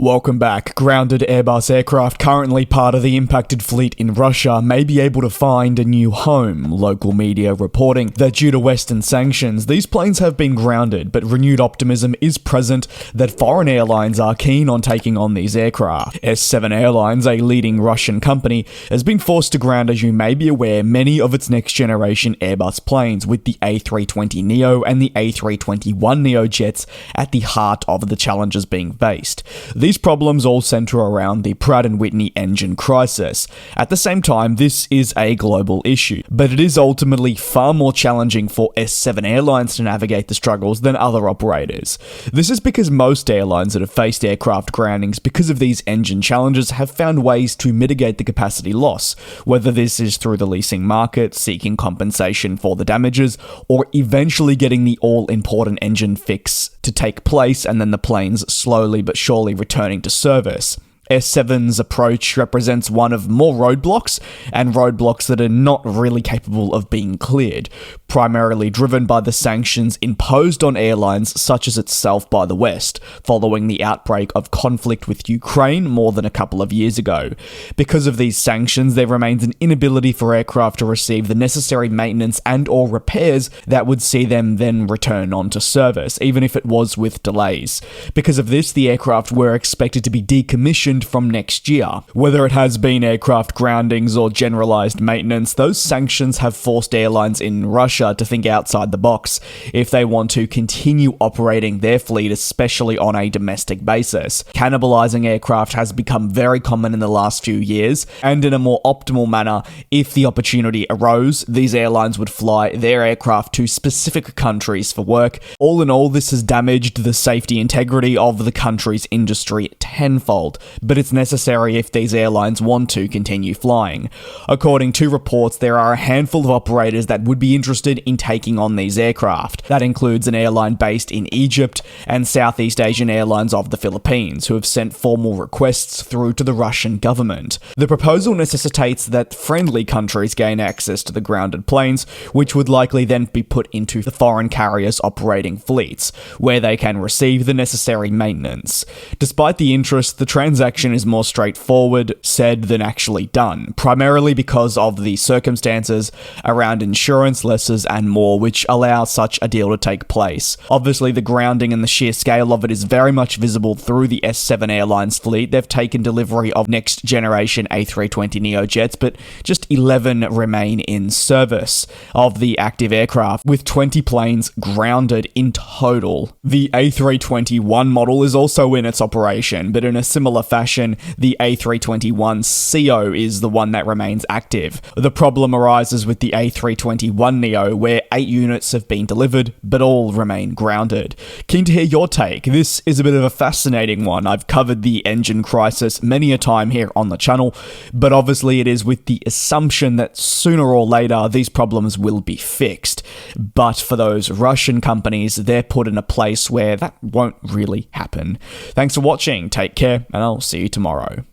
Welcome back. Grounded Airbus aircraft currently part of the impacted fleet in Russia may be able to find a new home, local media reporting that due to Western sanctions, these planes have been grounded, but renewed optimism is present that foreign airlines are keen on taking on these aircraft. S7 Airlines, a leading Russian company, has been forced to ground, as you may be aware, many of its next-generation Airbus planes, with the A320neo and the A321neo jets at the heart of the challenges being faced. These problems all center around the Pratt & Whitney engine crisis. At the same time, this is a global issue, but it is ultimately far more challenging for S7 Airlines to navigate the struggles than other operators. This is because most airlines that have faced aircraft groundings because of these engine challenges have found ways to mitigate the capacity loss, whether this is through the leasing market, seeking compensation for the damages, or eventually getting the all-important engine fix to take place and then the planes slowly but surely returning to service. S7's approach represents one of more roadblocks, and roadblocks that are not really capable of being cleared, primarily driven by the sanctions imposed on airlines such as itself by the West, following the outbreak of conflict with Ukraine more than a couple of years ago. Because of these sanctions, there remains an inability for aircraft to receive the necessary maintenance and/or repairs that would see them then return onto service, even if it was with delays. Because of this, the aircraft were expected to be decommissioned from next year. Whether it has been aircraft groundings or generalized maintenance, those sanctions have forced airlines in Russia to think outside the box if they want to continue operating their fleet, especially on a domestic basis. Cannibalizing aircraft has become very common in the last few years, and in a more optimal manner, if the opportunity arose, these airlines would fly their aircraft to specific countries for work. All in all, this has damaged the safety integrity of the country's industry tenfold, but it's necessary if these airlines want to continue flying. According to reports, there are a handful of operators that would be interested in taking on these aircraft. That includes an airline based in Egypt and Southeast Asian Airlines of the Philippines, who have sent formal requests through to the Russian government. The proposal necessitates that friendly countries gain access to the grounded planes, which would likely then be put into the foreign carriers' operating fleets, where they can receive the necessary maintenance. Despite the interest, the transaction is more straightforward said than actually done, primarily because of the circumstances around insurance, lessors, and more, which allow such a deal to take place. Obviously, the grounding and the sheer scale of it is very much visible through the S7 Airlines fleet. They've taken delivery of next-generation A320neo jets, but just 11 remain in service of the active aircraft, with 20 planes grounded in total. The A321 model is also in its operation, but in a similar fashion, the A321ceo is the one that remains active. The problem arises with the A321neo, where 8 units have been delivered, but all remain grounded. Keen to hear your take. This is a bit of a fascinating one. I've covered the engine crisis many a time here on the channel, but obviously it is with the assumption that sooner or later these problems will be fixed. But for those Russian companies, they're put in a place where that won't really happen. Thanks for watching, take care, and I'll see you tomorrow.